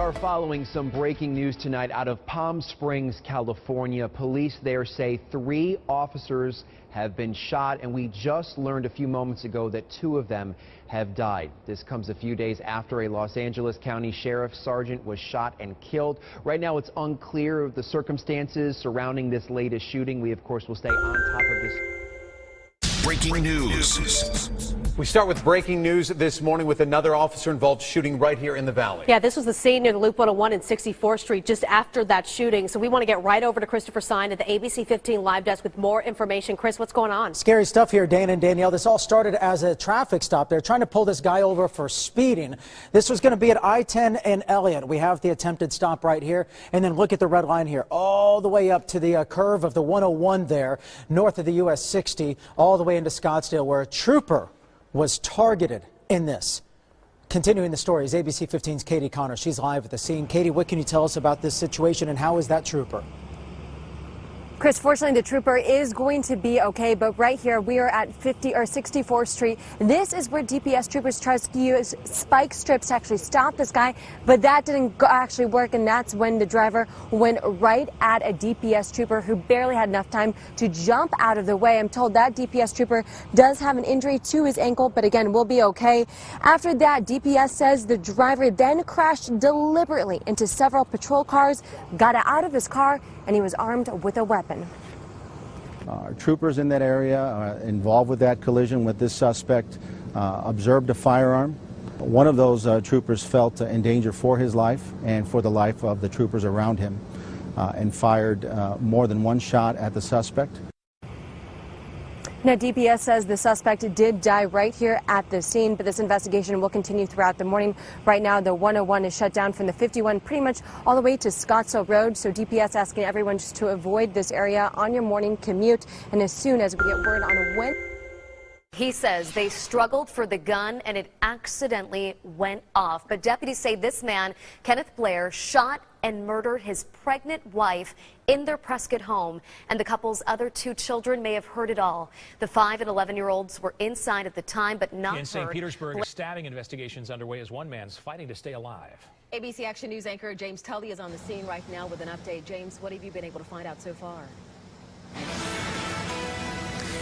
are following some breaking news tonight out of Palm Springs, California. Police there say 3 officers have been shot, and we just learned a few moments ago that 2 of them have died. This comes a few days after a Los Angeles County Sheriff Sergeant was shot and killed. Right now, it's unclear of the circumstances surrounding this latest shooting. We, of course, will stay on top of this. Breaking news. We start with breaking news this morning with another officer-involved shooting right here in the valley. Yeah, this was the scene near the Loop 101 and 64th Street just after that shooting. So we want to get right over to Christopher Sine at the ABC 15 live desk with more information. Chris, what's going on? Scary stuff here, Dana and Danielle. This all started as a traffic stop. They're trying to pull this guy over for speeding. This was going to be at I-10 and Elliott. We have the attempted stop right here. And then look at the red line here, all the way up to the curve of the 101 there, north of the US 60, all the way into Scottsdale, where a trooper was targeted in this. Continuing the story is ABC 15's Katie Connor. She's live at the scene. Katie, what can you tell us about this situation, and how is that trooper? Chris, fortunately, the trooper is going to be okay, but right here we are at 64th Street. This is where DPS troopers tried to use spike strips to actually stop this guy, but that didn't actually work, and that's when the driver went right at a DPS trooper who barely had enough time to jump out of the way. I'm told that DPS trooper does have an injury to his ankle, but again, will be okay. After that, DPS says the driver then crashed deliberately into several patrol cars, got out of his car, and he was armed with a weapon. Troopers in that area involved with that collision with this suspect observed a firearm. One of those troopers felt in danger for his life and for the life of the troopers around him and fired more than one shot at the suspect. Now, DPS says the suspect did die right here at the scene, but this investigation will continue throughout the morning. Right now, the 101 is shut down from the 51 pretty much all the way to Scottsdale Road, so DPS asking everyone just to avoid this area on your morning commute, and as soon as we get word on when. He says they struggled for the gun and it accidentally went off. But deputies say this man, Kenneth Blair, shot and murdered his pregnant wife in their Prescott home, and the couple's other 2 children may have heard it all. The 5 and 11-year-olds were inside at the time, but not in St. Petersburg. Stabbing investigations underway as one man's fighting to stay alive. ABC Action News anchor James Tully is on the scene right now with an update. James, what have you been able to find out so far?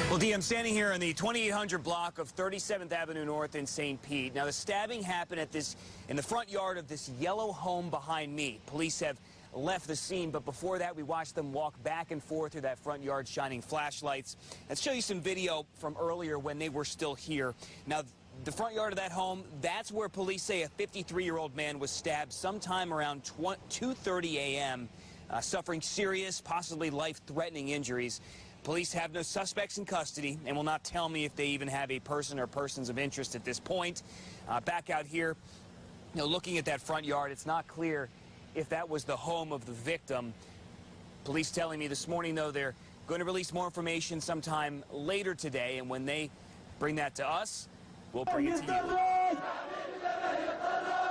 Well, Dee, I'm standing here in the 2800 block of 37th Avenue North in St. Pete. Now, the stabbing happened in the front yard of this yellow home behind me. Police have left the scene, but before that, we watched them walk back and forth through that front yard shining flashlights. Let's show you some video from earlier when they were still here. Now, the front yard of that home, that's where police say a 53-year-old man was stabbed sometime around 2:30 a.m., suffering serious, possibly life-threatening injuries. Police have no suspects in custody and will not tell me if they even have a person or persons of interest at this point. Back out here, looking at that front yard, it's not clear if that was the home of the victim. Police telling me this morning, though, they're going to release more information sometime later today, and when they bring that to us, we'll bring it to you.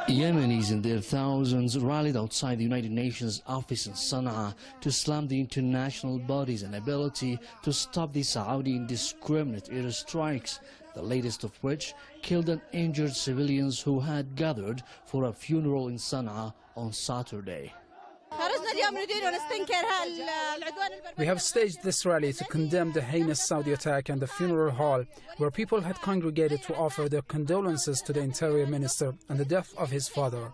Yemenis in their thousands rallied outside the United Nations office in Sana'a to slam the international body's inability to stop the Saudi indiscriminate airstrikes, the latest of which killed and injured civilians who had gathered for a funeral in Sana'a on Saturday. We have staged this rally to condemn the heinous Saudi attack and the funeral hall, where people had congregated to offer their condolences to the Interior Minister and the death of his father.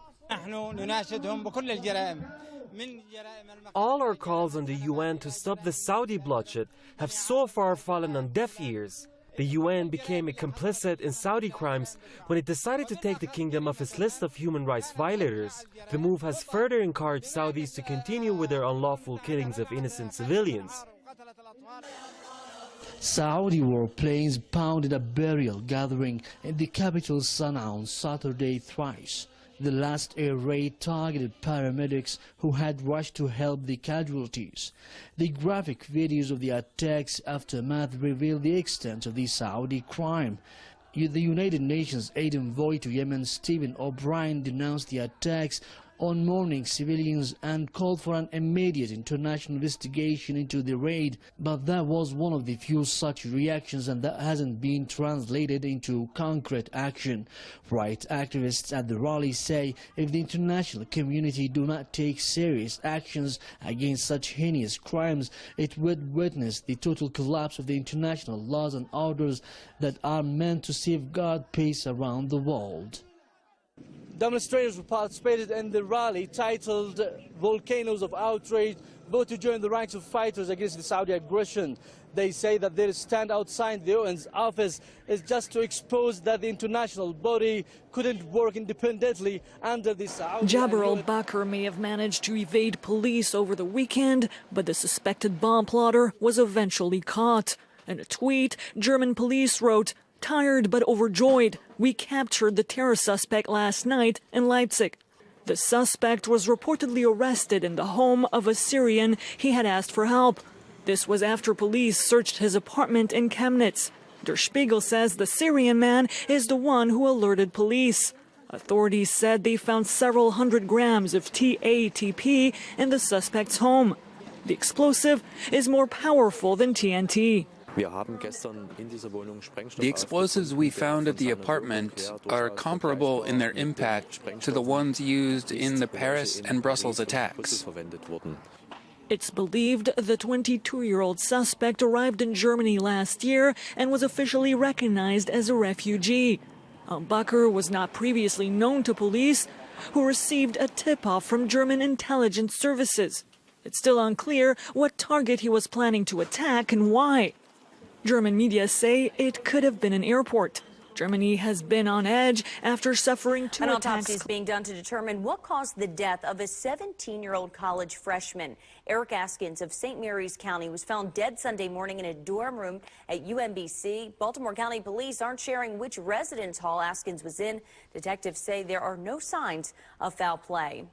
All our calls on the UN to stop the Saudi bloodshed have so far fallen on deaf ears. The UN became a complicit in Saudi crimes when it decided to take the kingdom off its list of human rights violators. The move has further encouraged Saudis to continue with their unlawful killings of innocent civilians. Saudi warplanes pounded a burial gathering in the capital Sana'a on Saturday thrice. The last air raid targeted paramedics who had rushed to help the casualties. The graphic videos of the attack's aftermath reveal the extent of the Saudi crime. The United Nations aid envoy to Yemen, Stephen O'Brien, denounced the attacks on mourning civilians and called for an immediate international investigation into the raid. But that was one of the few such reactions, and that hasn't been translated into concrete action. Right activists at the rally say if the international community do not take serious actions against such heinous crimes, it would witness the total collapse of the international laws and orders that are meant to safeguard peace around the world. Demonstrators who participated in the rally titled Volcanoes of Outrage vote to join the ranks of fighters against the Saudi aggression. They say that their stand outside the UN's office is just to expose that the international body couldn't work independently under the Saudi. Jabir al-Bakr may have managed to evade police over the weekend, but the suspected bomb plotter was eventually caught. In a tweet, German police wrote, "Tired but overjoyed, we captured the terror suspect last night in Leipzig." The suspect was reportedly arrested in the home of a Syrian he had asked for help. This was after police searched his apartment in Chemnitz. Der Spiegel says the Syrian man is the one who alerted police. Authorities said they found several hundred grams of TATP in the suspect's home. The explosive is more powerful than TNT. The explosives we found at the apartment are comparable in their impact to the ones used in the Paris and Brussels attacks. It's believed the 22-year-old suspect arrived in Germany last year and was officially recognized as a refugee. Al-Bakr was not previously known to police, who received a tip-off from German intelligence services. It's still unclear what target he was planning to attack and why. German media say it could have been an airport. Germany has been on edge after suffering two attacks. An autopsy is being done to determine what caused the death of a 17-year-old college freshman. Eric Askins of St. Mary's County was found dead Sunday morning in a dorm room at UMBC. Baltimore County police aren't sharing which residence hall Askins was in. Detectives say there are no signs of foul play.